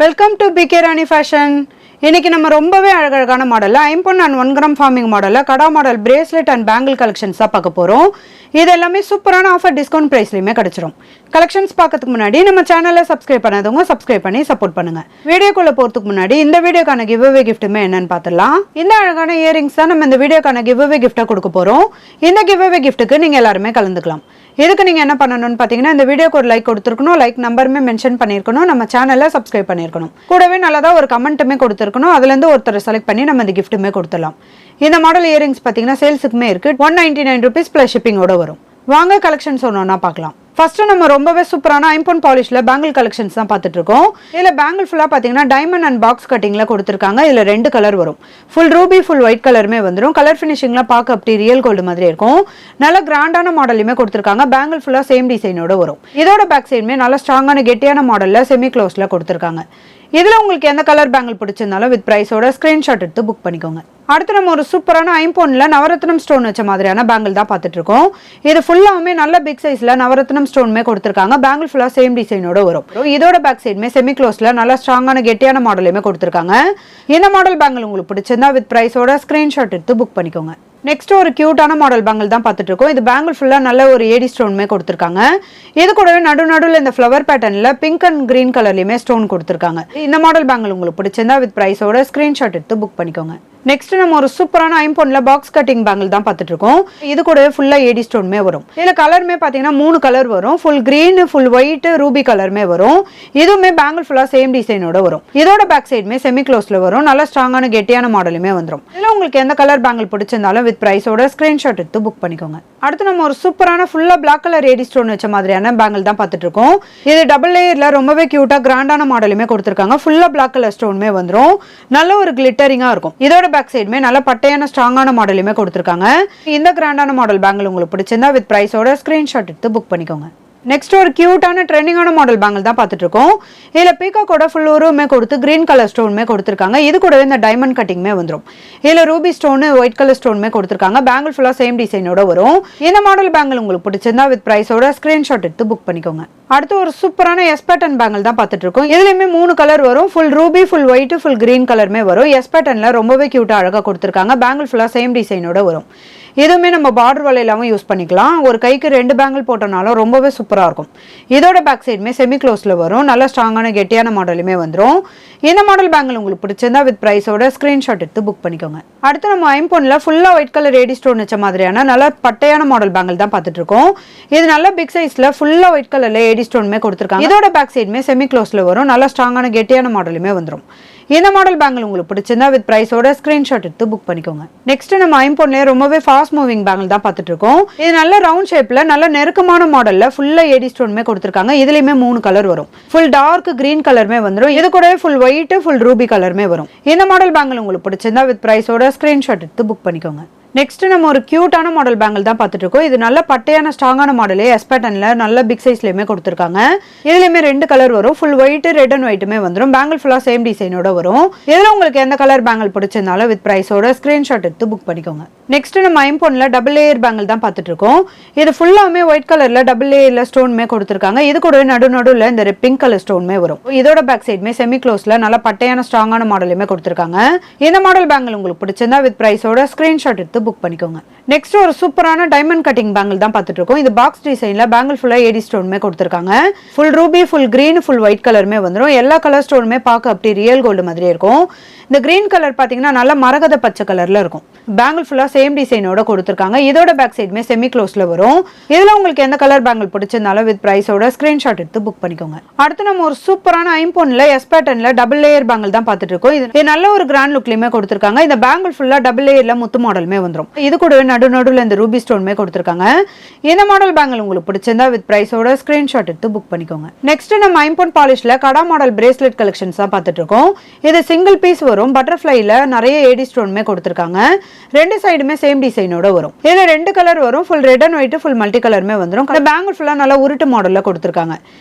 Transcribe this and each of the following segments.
Welcome to P K Rani fashion. இன்னைக்கு நம்ம ரொம்பவே அழகழகான மாடலில் 5 and 1 gram ஃபார்மிங் மாடலில் கடா model bracelet and bangle collections தான் பார்க்க போகிறோம். இது எல்லாமே சூப்பரான ஆஃபர் டிஸ்கவுண்ட் ப்ரைஸ்லையுமே கிடச்சிரும். கலெக்ஷன்ஸ் பார்க்கறதுக்கு முன்னாடி நம்ம சேனலை சப்ஸ்கிரைப் பண்ணாதவங்க சப்ஸ்கிரைப் பண்ணி சப்போர்ட் பண்ணுங்க. வீடியோக்குள்ளே போகிறதுக்கு முன்னாடி இந்த வீடியோக்கான கிவ் அவே கிஃப்ட்டுமே என்னன்னு பார்த்துடலாம். இந்த அழகான இயரிங்ஸ் தான் நம்ம இந்த வீடியோக்கான கிவ் அவே கிஃப்ட்டாக கொடுக்க போகிறோம். இந்த கிவ் அவே கிஃப்ட்டுக்கு நீங்கள் எல்லாருமே கலந்துக்கலாம். இதுக்கு நீங்கள் என்ன பண்ணணும்னு பார்த்தீங்கன்னா, இந்த வீடியோக்கு ஒரு லைக் கொடுத்துருக்கணும், லைக் நம்பருமே மென்ஷன் பண்ணியிருக்கணும், நம்ம சேனலை சப்ஸ்கிரைப் பண்ணியிருக்கணும், கூடவே நல்லதாக ஒரு கமெண்ட்டுமே கொடுத்துருக்கணும். அதுலேருந்து ஒருத்தர் செலக்ட் பண்ணி நம்ம இந்த கிஃப்ட்டுமே கொடுத்துடலாம். இந்த மாடல் இயரிங்ஸ் பார்த்தீங்கன்னா சேல்ஸுக்குமே இருக்குது. 199 rupees ப்ளஸ் ஷிப்பிங்கோட வரும். வாங்க கலெக்ஷன்ஸ் ஒன்றா பார்க்கலாம். ஃபர்ஸ்ட் நம்ம ரொம்பவே சூப்பரான 5 பாலிஷ்ல பேங்கிள் கலெக்ஷன்ஸ் தான் பார்த்துட்டு இருக்கோம். இதில் பேங்கிள் ஃபுல்லாக பார்த்தீங்கன்னா டைமண்ட் அண்ட் பாக்ஸ் கட்டிங்ல கொடுத்துருக்காங்க. இதில் 2 கலர் வரும். ஃபுல் ரூபி ஃபுல் ஒயிட் கலருமே வந்துடும். கலர் ஃபினிஷிங்லாம் பார்க்க அப்படி ரியல் கோல்டு மாதிரி இருக்கும். நல்ல கிராண்டான மாடலுமே கொடுத்துருக்காங்க. பேங்கிள் ஃபுல்லாக சேம் டிசைனோட வரும். இதோட பேக் சைடுமே நல்ல ஸ்ட்ராங்கான கெட்டியான மாடலில் செமி க்ளோஸ்ல கொடுத்துருக்காங்க. இதில் உங்களுக்கு எந்த கலர் பேங்கிள் பிடிச்சிருந்தாலும் வித் ப்ரைஸோட ஸ்க்ரீன்ஷாட் எடுத்து புக் பண்ணிக்கோங்க. அடுத்து நம்ம ஒரு சூப்பரான 5 நவரத்னம் ஸ்டோன் வச்ச மாதிரியான பேங்கிள் தான் பார்த்துட்டு இருக்கோம். இது ஃபுல்லாமே நல்ல பிக் சைஸ்ல நவரத்னம் ஸ்டோன்மே கொடுத்துருக்காங்க. பேங்கிள் ஃபுல்லா சேம் டிசைனோட வரும். இதோட பேக் சைடுமே செமி க்ளோஸ்ல நல்ல ஸ்ட்ராங்கான கெட்டியான மாடலுமே கொடுத்துருக்காங்க. இந்த மாடல் பேங்கிள் உங்களுக்கு பிடிச்சிருந்தா வித் ப்ரைஸோட ஸ்க்ரீன்ஷாட் எடுத்து புக் பண்ணிக்கோங்க. நெக்ஸ்ட் ஒரு கியூட்டான மாடல் பேங்கிள் தான் பார்த்துட்டு இருக்கோம். இது பேங்கிள் ஃபுல்லாக நல்ல ஒரு ஏடி ஸ்டோனுமே கொடுத்துருக்காங்க. இது கூடவே நடுவில் இந்த ஃப்ளவர் பேட்டர்னில் பிங்க் அண்ட் கிரீன் கலர்லையுமே ஸ்டோன் கொடுத்துருக்காங்க. இந்த மாடல் பேங்கிள் உங்களுக்கு பிடிச்சிருந்தா வித் ப்ரைஸோட ஸ்க்ரீன்ஷாட் எடுத்து புக் பண்ணிக்கோங்க. நெக்ஸ்ட் நம்ம ஒரு சூப்பரான 5 பாக்ஸ் கட்டிங் பேங்கிள் தான் பார்த்துட்டு இருக்கோம். இது கூடவே ஃபுல்லாக ஏடி ஸ்டோனுமே வரும். இதில் கலருமே பார்த்தீங்கன்னா 3 கலர் வரும். Full green full white Ruby கலருமே வரும். இதுவுமே பேங்கிள் ஃபுல்லாக சேம் டிசைனோட வரும். இதோட பேக் சைடுமே செமி க்ளோஸ்ல வரும். நல்ல ஸ்ட்ராங்கான கெட்டியான மாடலுமே வந்துடும். இதில் உங்களுக்கு எந்த கலர் பேங்கிள் பிடிச்சிருந்தாலும் வித் ப்ரைஸோட ஸ்க்ரீன்ஷாட் எடுத்து புக் பண்ணிக்கோங்க. அடுத்து நம்ம ஒரு சூப்பரான ஃபுல்லாக பிளாக் கலர் ஏடி ஸ்டோன் வச்ச மாதிரியான பேங்கிள் தான் பார்த்துட்டு இருக்கோம். இது டபுள் லேயர்ல ரொம்பவே கியூட்டா கிராண்டான மாடலுமே கொடுத்துருக்காங்க. ஃபுல்லாக பிளாக் கலர் ஸ்டோனுமே வந்துடும். நல்ல ஒரு கிளிட்டரிங்கா இருக்கும். இதோட பேக் சைடுமே நல்ல பட்டையான ஸ்ட்ராங்கான மாடலுமே கொடுத்துருக்காங்க. இந்த கிராண்டான மாடல் பேங்கிள் உங்களுக்கு பிடிச்சிருந்தா வித் ப்ரைஸோட ஸ்க்ரீன்ஷாட் எடுத்து புக் பண்ணிக்கோங்க. நெக்ஸ்ட் ஒரு கியூட்டான ட்ரெண்டிங்கான மாடல் பேங்கிள் தான் பார்த்துட்டு இருக்கோம். இதில் பீகாக்கோட ஃபுல் உருவமே கொடுத்து கிரீன் கலர் ஸ்டோனுமே கொடுத்துருக்காங்க. இது கூடவே இந்த டைமண்ட் கட்டிங்மே வந்துடும். இதில் ரூபி ஸ்டோனு ஒயிட் கலர் ஸ்டோனுமே கொடுத்துருக்காங்க. பேங்கிள் ஃபுல்லாக சேம் டிசைனோட வரும். இந்த மாடல் பேங்கிள் உங்களுக்கு பிடிச்சிருந்தா வித் ப்ரைஸோட ஸ்க்ரீன்ஷாட் எடுத்து புக் பண்ணிக்கோங்க. அடுத்து ஒரு சூப்பரான எஸ் பேட்டர்ன் பேங்கிள் தான் பார்த்துட்டு இருக்கோம். இதுலயுமே 3 கலர் வரும். Full Ruby full white full green கலருமே வரும். எஸ் பேட்டர்ன்ல ரொம்பவே கியூட்டா அழகா கொடுத்துருக்காங்க. பேங்கிள் ஃபுல்லாக சேம் டிசைனோட வரும். இதுவுமே நம்ம பார்டர் வலையிலாமல் யூஸ் பண்ணிக்கலாம். ஒரு கைக்கு 2 பேங்கிள் போட்டனாலும் ரொம்பவே சூப்பராக இருக்கும். இதோட பேக் சைடுமே செமி க்ளோஸில் வரும். நல்ல ஸ்ட்ராங்கான கெட்டியான மாடலுமே வந்துடும். இந்த மாடல் பேங்கிள் உங்களுக்கு பிடிச்சிருந்தா வித் ப்ரைஸோட ஸ்க்ரீன்ஷாட் எடுத்து புக் பண்ணிக்கோங்க. அடுத்து நம்ம 5 ஃபுல்லாக ஒயிட் கலர் ஏடி ஸ்டோன் வச்ச மாதிரியான நல்ல பட்டையான மாடல் பேங்கிள் தான் பார்த்துட்டு இருக்கோம். இது நல்ல பிக் சைஸில் ஃபுல்லாக ஒயிட் கலரில் ஏடி ஸ்டோனுமே கொடுத்துருக்காங்க. இதோட பேக் சைடுமே செமி க்ளோஸில் வரும். நல்ல ஸ்ட்ராங்கான கெட்டியான மாடலுமே வந்துடும். இந்த மாடல் பேங்கிள் உங்களுக்கு பிடிச்சிருந்தா வித் ப்ரைஸோட ஸ்க்ரீன்ஷாட் எடுத்து புக் பண்ணிக்கோங்க. நெக்ஸ்ட் நம்ம 5 ரொம்பவே ஃபாஸ்ட் மூவிங் பேங்கிள் தான் பார்த்துட்டு இருக்கோம். இது நல்ல ரவுண்ட் ஷேப்ல நல்ல நெருக்கமான மாடல்ல ஃபுல்லா ஏடி ஸ்டோனுமே கொடுத்துருக்காங்க. இதுலயுமே 3 கலர் வரும். ஃபுல் டார்க் கிரீன் கலருமே வந்துடும். இது கூடவே ஃபுல் ஒயிட் ஃபுல் ரூபி கலருமே வரும். இந்த மாடல் பேங்கிள் உங்களுக்கு பிடிச்சிருந்தா வித் ப்ரைஸோட ஸ்க்ரீன்ஷாட் எடுத்து புக் பண்ணிக்கோங்க. நெக்ஸ்ட் நம்ம ஒரு கியூட்டான மாடல் பேங்கிள் தான் பார்த்துட்டு இருக்கோம். இது நல்ல பட்டையான ஸ்ட்ராங்கான மாடலே எஸ் பேட்டர்ன்ல நல்ல பிக் சைஸ்லயுமே கொடுத்துருக்காங்க. இதுலயுமே 2 கலர் வரும். ஃபுல் ஒயிட் ரெட் அண்ட் ஒயிட்டுமே வந்துடும். பேங்கிள் ஃபுல்லா சேம் டிசைனோட வரும். இதுல உங்களுக்கு எந்த கலர் பேங்கிள் பிடிச்சிருந்தாலும் வித் ப்ரைஸோட ஸ்கிரீன்ஷாட் எடுத்து புக் பண்ணிக்கோங்க. நெக்ஸ்ட் நம்ம 5 டபுள் லேயர் பேங்கிள் தான் பார்த்துட்டு இருக்கோம். இது ஃபுல்லாமே ஒயிட் கலர்ல டபுள் லேயர்ல ஸ்டோனுமே கொடுத்துருக்காங்க. இது கூடவே நடுவில் இந்த பிங்க் கலர் ஸ்டோனுமே வரும். இதோட பேக் சைடுமே செமி க்ளோஸ்ல நல்ல பட்டையான ஸ்ட்ராங்கான மாடலுமே கொடுத்துருக்காங்க. இந்த மாடல் பேங்கிள் உங்களுக்கு பிடிச்சிருந்தா வித் ப்ரைஸோட ஸ்கிரீன்ஷாட் எடுத்து புக் பண்ணிக்கோங்க. நெக்ஸ்ட் ஒரு சூப்பரான டைமண்ட் கட்டிங் பேங்கிள் தான் பார்த்துட்டு இருக்கோம். இது பாக்ஸ் டிசைன்ல பேங்கிள் ஃபுல்லா ஏடி ஸ்டோனுமே கொடுத்துருக்காங்க. Full Ruby full green full white கலருமே வந்துடும். எல்லா கலர் ஸ்டோனுமே பார்க்க அப்படி ரியல் கோல்டு மாதிரி இருக்கும். இந்த கிரீன் கலர் பார்த்தீங்கன்னா நல்ல மரகத பச்சை கலர்ல இருக்கும். பேங்கிள் ஃபுல்லா சேம் டிசைனோட கொடுத்துருக்காங்க. இதோட பேக் சைடுமே செமி க்ளோஸ்ல வரும். இதுல உங்களுக்கு எந்த கலர் பேங்கிள் பிடிச்சிருந்தாலும் வித் ப்ரைஸோட ஸ்கிரீன்ஷாட் எடுத்து புக் பண்ணிக்கோங்க. அடுத்து நம்ம ஒரு சூப்பரான 5 எஸ் பேட்டர்ன்ல டபுள் லேயர் பேங்கிள் தான் பார்த்துட்டு இருக்கோம். இது நல்ல ஒரு கிராண்ட் லுக்லயுமே கொடுத்துருக்காங்க. இந்த பேங்கிள் ஃபுல்லா டபுள் லேயர்ல முத்து மாடலுமே வந்துடும். இது கூடவே நடுவில் இந்த ரூபி ஸ்டோனுமே கொடுத்துருக்காங்க. இந்த மாடல் பேங்கிள் உங்களுக்கு பிடிச்சிருந்தா வித் ப்ரைஸோட ஸ்கிரீன்ஷாட் எடுத்து புக் பண்ணிக்கோங்க. நெக்ஸ்ட் நம்ம 5 பாலிஷ்ல கடா மாடல் பிரேஸ்லெட் கலெக்ஷன்ஸ் தான் பார்த்துட்டு இருக்கோம். இது சிங்கிள் பீஸ் வரும். பட்டர்ஃப்ளைல நிறைய ஏடி ஸ்டோனுமே கொடுத்துருக்காங்க. 2 சைடுமே சேம் டிசைனோட வரும். இதுல 2 கலர் வரும். Full red and white full multi கலருமே வந்துடும். இந்த பேங்கிள் ஃபுல்லா நல்லா உருட்டு மாடல்ல கொடுத்துருக்காங்க.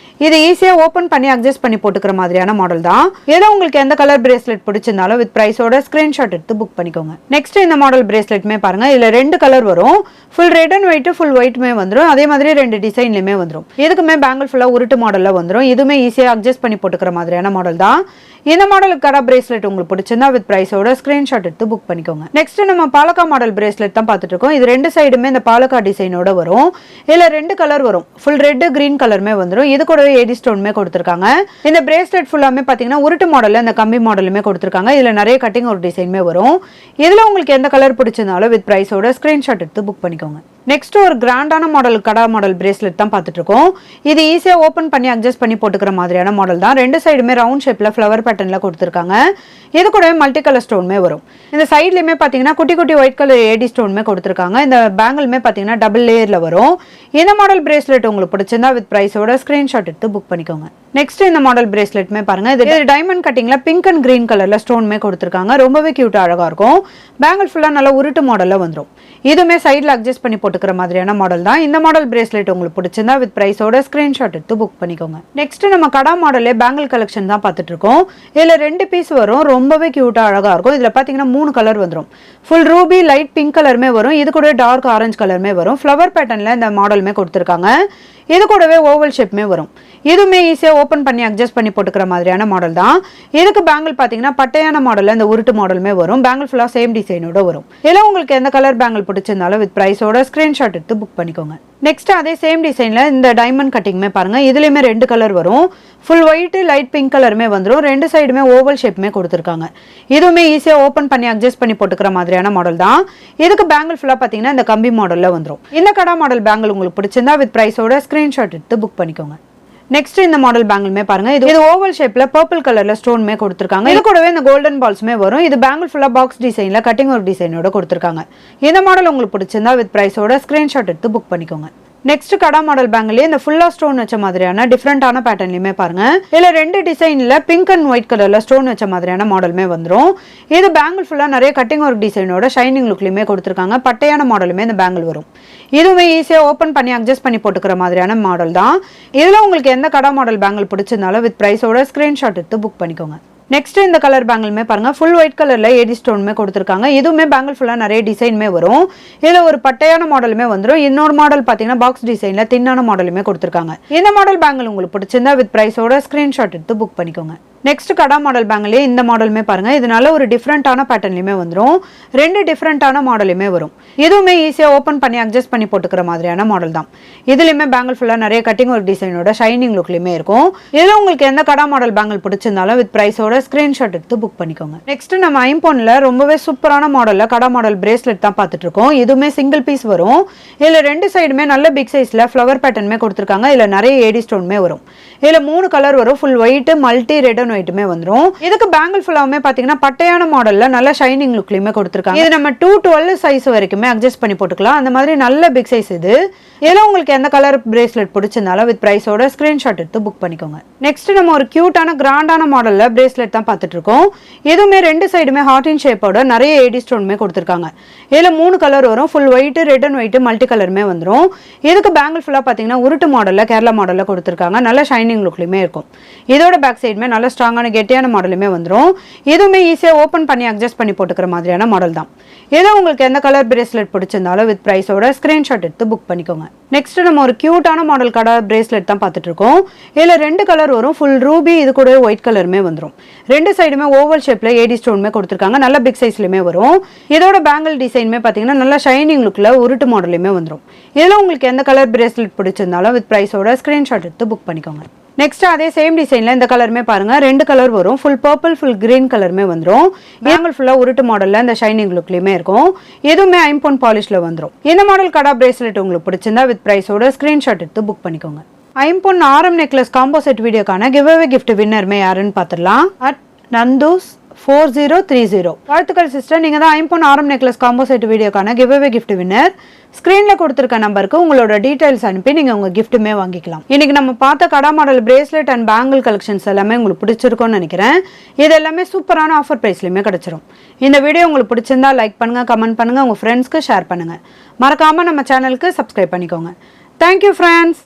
இது ஈஸியா ஓபன் பண்ணி அட்ஜஸ்ட் பண்ணி போட்டுக்கிற மாதிரியான மாடல் தான். இதுல உங்களுக்கு எந்த கலர் பிரேஸ்லெட் பிடிச்சிருந்தாலும் வித் ப்ரைஸோட ஸ்கிரீன்ஷாட் எடுத்து புக் பண்ணிக்கோங்க. நெக்ஸ்ட் இந்த மாடல் பிரேஸ்லெட்மே பாருங்க இதுல ரெண்டு கலர் வரும். Full red and white full ஒயிட்மே வந்துரும். அதே மாதிரி ரெண்டு டிசைன்லயுமே வந்துரும். இதுக்குமே பேங்கிள் ஃபுல்லா உருட்டு மாடல்ல வந்துரும். இதுமே ஈஸியா அட்ஜஸ்ட் பண்ணி போட்டுக்கிற மாதிரியான மாடல் தான். இந்த மாடலுக்கு கடா பிரேஸ்லெட் உங்களுக்கு பிடிச்சிருந்தா வித் பிரைஸோட ஸ்கிரீன்ஷாட் எடுத்து புக் பண்ணிக்கோங்க. நெக்ஸ்ட் நம்ம பாலக்கா மாடல் பிரேஸ்லெட் தான் பார்த்துட்டு இருக்கோம். இது ரெண்டு சைடுமே இந்த பாலக்கா டிசைனோட வரும். இதுல ரெண்டு கலர் வரும். ஃபுல் ரெட் கிரீன் கலருமே வந்துரும். இது கூடவே ஏடி ஸ்டோன்மே கொடுத்துருக்காங்க. இந்த பிரேஸ்லெட் ஃபுல்லாமே பாத்தீங்கன்னா உருட்டு மாடல்ல இந்த கம்பி மாடலுமே கொடுத்துருக்காங்க. இதுல நிறைய கட்டிங் ஒரு டிசைன்மே வரும். இதுல உங்களுக்கு எந்த கலர் பிடிச்சிருந்தாலும் வித் பிரைஸோட ஸ்கிரீன்ஷாட் எடுத்து புக் பண்ணிக்கோங்க. நெக்ஸ்ட் ஒரு கிராண்டான மாடல் கடா மாடல் பிரேஸ்லெட் தான் பார்த்துட்டு இருக்கோம். இது ஈஸியா ஓப்பன் பண்ணி அட்ஜஸ்ட் பண்ணி போட்டுக்கிற மாதிரியான மாடல் தான். ரெண்டு சைடுமே ரவுண்ட் ஷேப்ல ஃப்ளவர் பேட்டர்ன்ல கொடுத்துருக்காங்க. இது கூடவே மல்டி கலர் ஸ்டோன்மே வரும். இந்த சைட்லயுமே பாத்தீங்கன்னா குட்டி குட்டி ஒயிட் கலர் ஏடி ஸ்டோன்மே கொடுத்துருக்காங்க. இந்த பேங்கிள்மே பாத்தீங்கன்னா டபுள் லேயர்ல வரும். இந்த மாடல் பிரேஸ்லெட் உங்களுக்கு பிடிச்சிருந்தா வித் பிரைஸோட ஸ்கிரீன்ஷாட் எடுத்து புக் பண்ணிக்கோங்க. நெக்ஸ்ட் இந்த மாடல் பிரேஸ்லெட்மே பாருங்க. இது டைமண்ட் கட்டிங்ல பிங்க் அண்ட் கிரீன் கலர்ல ஸ்டோன்மே கொடுத்துருக்காங்க. ரொம்பவே கியூட்டா அழகா இருக்கும். பேங்கிள் ஃபுல்லா நல்லா உருட்டு மாடல்ல வந்துடும். இதுமே சைட்ல அட்ஜஸ்ட் பண்ணி போட்டுக்கிற மாதிரியான மாடல் தான். இந்த மாடல் பிரேஸ்லெட் உங்களுக்கு பிடிச்சிருந்தா வித் பிரைஸோட ஸ்கிரீன்ஷாட் எடுத்து புக் பண்ணிக்கோங்க. நெக்ஸ்ட் நம்ம கடா மாடலே பேங்கிள் கலெக்ஷன் தான் பார்த்துட்டு இருக்கோம். இதுல ரெண்டு பீஸ் வரும். ரொம்பவே கியூட்டா அழகா இருக்கும். இதுல பாத்தீங்கன்னா 3 கலர் வந்துடும். ஃபுல் ரூபி லைட் பிங்க் கலருமே வரும். இது கூட டார்க் ஆரஞ்சு கலருமே வரும். ஃப்ளவர் பேட்டர்ன்ல இந்த மாடலுமே கொடுத்துருக்காங்க. இது கூடவே ஓவல் ஷேப்மே வரும். இதுமே ஈஸியா ஓப்பன் பண்ணி அட்ஜஸ்ட் பண்ணி போட்டுக்கிற மாதிரியான மாடல் தான். இதுக்கு பேங்கிள் பாத்தீங்கன்னா பட்டையான மாடல்ல இந்த உருட்டு மாடலுமே வரும். பேங்கிள் ஃபுல்லா சேம் டிசைனோட வரும். இதுல உங்களுக்கு எந்த கலர் பேங்கிள் பிடிச்சிருந்தாலும் வித் பிரைஸோட ஸ்கிரீன்ஷாட் எடுத்து புக் பண்ணிக்கோங்க. நெக்ஸ்ட் அதே சேம் டிசைன்ல இந்த டைமண்ட் கட்டிங்மே பாருங்க. இதுலயுமே ரெண்டு கலர் வரும். ஃபுல் ஒயிட் லைட் பிங்க் கலருமே வந்துடும். ரெண்டு சைடுமே ஓவல் ஷேப்மே கொடுத்துருக்காங்க. இதுவுமே ஈஸியா ஓப்பன் பண்ணி அட்ஜஸ்ட் பண்ணி போட்டுக்கிற மாதிரியான மாடல் தான். இதுக்கு பேங்கிள் ஃபுல்லா பாத்தீங்கன்னா இந்த கம்பி மாடல்ல வந்துடும். இந்த கடா மாடல் பேங்கிள் உங்களுக்கு பிடிச்சிருந்தா வித் பிரைஸோட ஸ்கிரீன்ஷாட் எடுத்து புக் பண்ணிக்கோங்க. நெக்ஸ்ட் இந்த மாடல் பேங்கிள்மே பாருங்க. இது ஓவல் ஷேப்ல பர்பிள் கலர்ல ஸ்டோன்மே கொடுத்துருக்காங்க. இது கூடவே இந்த கோல்டன் பால்ஸ்மே வரும். இது பேங்கிள் ஃபுல்லா பாக்ஸ் டிசைன்ல கட்டிங் ஒரு டிசைனோட கொடுத்துருக்காங்க. இந்த மாடல் உங்களுக்கு பிடிச்சிருந்தா வித் பிரைஸோட ஸ்கிரீன்ஷாட் எடுத்து புக் பண்ணிக்கோங்க. நெக்ஸ்ட் கடா மாடல் பேங்கிலே இந்த ஃபுல்லா ஸ்டோன் வச்ச மாதிரியான டிஃப்ரெண்டான பேட்டர்ன்லயுமே பாருங்க. இதுல ரெண்டு டிசைன்ல பிங்க் அண்ட் ஒயிட் கலர்ல ஸ்டோன் வச்ச மாதிரியான மாடலுமே வந்துடும். இது பேங்கிள் ஃபுல்லா நிறைய கட்டிங் ஒர்க் டிசைனோட ஷைனிங் லுக்லயுமே கொடுத்துருக்காங்க. பட்டையான மாடலுமே இந்த பேங்கிள் வரும். இதுவுமே ஈஸியா ஓப்பன் பண்ணி அட்ஜஸ்ட் பண்ணி போட்டுக்கிற மாதிரியான மாடல் தான். இதுல உங்களுக்கு எந்த கடா மாடல் பேங்கிள் பிடிச்சிருந்தாலும் வித் பிரைஸோட ஸ்கிரீன்ஷாட் எடுத்து புக் பண்ணிக்கோங்க. நெக்ஸ்ட் இந்த கலர் பேங்கிள்மே பாருங்க. ஃபுல் ஒயிட் கலர்ல ஏடி ஸ்டோன்மே கொடுத்துருக்காங்க. இதுவுமே பேங்கிள் ஃபுல்லா நிறைய டிசைன்மே வரும். இதுல ஒரு பட்டையான மாடலுமே வந்துடும். இன்னொரு மாடல் பாத்தீங்கன்னா பாக்ஸ் டிசைன்ல தின்னான மாடலுமே கொடுத்துருக்காங்க. இந்த மாடல் பேங்கிள் உங்களுக்கு பிடிச்சிருந்தா வித் பிரைஸோட ஸ்கிரீன்ஷாட் எடுத்து புக் பண்ணிக்கோங்க. நெக்ஸ்ட் கடா மாடல் பேங்கிலே இந்த மாடலுமே பாருங்க. இதனால ஒரு டிஃப்ரெண்டான பேட்டர்ன்லயுமே வந்துடும். ரெண்டு டிஃப்ரெண்டான மாடலுமே வரும். இதுவுமே ஈஸியா ஓப்பன் பண்ணி அட்ஜஸ்ட் பண்ணி போட்டுக்கிற மாதிரியான மாடல் தான். இதுலயுமே பேங்கிள் ஃபுல்லா நிறைய கட்டிங் ஒரு டிசைனோட ஷைனிங் லுக்லயுமே இருக்கும். இதுல உங்களுக்கு எந்த கடா மாடல் பேங்கிள் பிடிச்சிருந்தாலும் வித் பிரைஸோட ஸ்கிரீன்ஷாட் எடுத்து புக் பண்ணிக்கோங்க. நெக்ஸ்ட் நம்ம ஐம்போன்ல ரொம்பவே சூப்பரான மாடல்ல கடா மாடல் பிரேஸ்லெட் தான் பார்த்துட்டு இருக்கோம். இதுவுமே சிங்கிள் பீஸ் வரும். இதுல ரெண்டு சைடுமே நல்ல பிக் சைஸ்ல ஃப்ளவர் பேட்டர்ன்மே கொடுத்துருக்காங்க. இதுல நிறைய ஏடி ஸ்டோன்மே வரும். இதுல 3 கலர் வரும். Full white multi red and ஒயிட்டுமே வந்துடும். இதுக்கு பேங்கிள் ஃபுல்லாவுமே பாத்தீங்கன்னா பட்டையான மாடல்ல நல்ல ஷைனிங் லுக்லயுமே கொடுத்துருக்காங்க. இது நம்ம 212 சைஸ் வரைக்குமே அட்ஜஸ்ட் பண்ணி போட்டுக்கலாம். அந்த மாதிரி நல்ல பிக் சைஸ் இது. இதுல உங்களுக்கு எந்த கலர் பிரேஸ்லெட் பிடிச்சிருந்தாலும் வித் பிரைஸோட ஸ்கிரீன்ஷாட் எடுத்து புக் பண்ணிக்கோங்க. நெக்ஸ்ட் நம்ம ஒரு கியூட்டான கிராண்டான மாடல்ல பிரேஸ்லெட் தான் பார்த்துட்டு இருக்கோம். இதுவுமே ரெண்டு சைடுமே ஹார்ட் இன் ஷேப்போட நிறைய ஏடி ஸ்டோன்மே கொடுத்துருக்காங்க. இதுல 3 கலர் வரும். Full white red and white multi கலருமே வந்துடும். இதுக்கு பேங்கிள் ஃபுல்லா பாத்தீங்கன்னா உருட்டு மாடல்ல கேரளா மாடல்ல கொடுத்துருக்காங்க. நல்ல ஷைனிங் லுக்லயுமே இருக்கும். இதோட பேக் சைடுமே நல்ல ஸ்ட்ராங்கான கெட்டியான மாடலுமே வந்துடும். இதுவுமே ஈஸியா ஓப்பன் பண்ணி அட்ஜஸ்ட் பண்ணி போட்டுக்கிற மாதிரியான மாடல் தான். ஏதோ உங்களுக்கு எந்த கலர் பிரேஸ்லெட் பிடிச்சிருந்தாலும் வித் பிரைஸோட ஸ்கிரீன்ஷாட் எடுத்து புக் பண்ணிக்கோங்க. நெக்ஸ்ட் நம்ம ஒரு கியூட்டான மாடல் கடா பிரேஸ்லெட் தான் பார்த்துட்டு இருக்கோம். இதுல ரெண்டு கலர் வரும். ஃபுல் ரூபி இது கூட ஒயிட் கலருமே வந்துடும். ரெண்டு சைடுமே ஓவல் ஷேப்ல ஏடி ஸ்டோன்மே கொடுத்துருக்காங்க. நல்ல பிக் சைஸ்லயுமே வரும். இதோட பேங்கிள் டிசைன்மே பாத்தீங்கன்னா நல்ல ஷைனிங் லுக்ல உருட்டு மாடலுமே வந்துடும். இதுல உங்களுக்கு எந்த கலர் பிரேஸ்லெட் பிடிச்சிருந்தாலும் வித் பிரைஸோட ஸ்கிரீன்ஷாட் எடுத்து புக் பண்ணிக்கோங்க. நெக்ஸ்ட் அதே சேம் டிசைன்ல இந்த கலருமே பாருங்க. ரெண்டு கலர் வரும். ஃபுல் பர்பிள் ஃபுல் கிரீன் கலருமே வந்துடும். பேங்கிள் ஃபுல்லா உருட்டு மாடல்ல இந்த ஷைனிங் லுக்லயுமே இருக்கும். இதுவுமே ஐம்போன் பாலிஷ்ல வந்துடும். இந்த மாடல் கடா பிரேஸ்லெட் உங்களுக்கு பிடிச்சிருந்தா வித் பிரைஸோட ஸ்கிரீன்ஷாட் எடுத்து புக் பண்ணிக்கோங்க. ஐம்போன் ஆரம் நெக்லஸ் காம்போ செட் வீடியோக்கான கிவ் அவே கிஃப்ட் வின்னர்மே யாருன்னு பார்த்துடலாம். அட் நந்தூஸ் 4030. வாழ்த்துக்கள் சிஸ்டர். நீங்க தான் ஐம்போன் ஆரம் நெக்லஸ் காம்போ செட் வீடியோக்கான கிவ் அவே கிஃப்ட் வின்னர். ஸ்கிரீன்ல கொடுத்துருக்க நம்பருக்கு உங்களோட டீடைல்ஸ் அனுப்பி நீங்க உங்க கிஃப்ட்டுமே வாங்கிக்கலாம். இன்னைக்கு நம்ம பார்த்த கடா model bracelet and bangle collections எல்லாமே உங்களுக்கு பிடிச்சிருக்கும்னு நினைக்கிறேன். இது எல்லாமே சூப்பரான ஆஃபர் பிரைஸ்லயுமே கிடைச்சிரும். இந்த வீடியோ உங்களுக்கு பிடிச்சிருந்தா லைக் பண்ணுங்க, கமெண்ட் பண்ணுங்க, உங்க ஃப்ரெண்ட்ஸ்க்கு ஷேர் பண்ணுங்க. மறக்காம நம்ம சேனலுக்கு சப்ஸ்கிரைப் பண்ணிக்கோங்க. Thank you friends.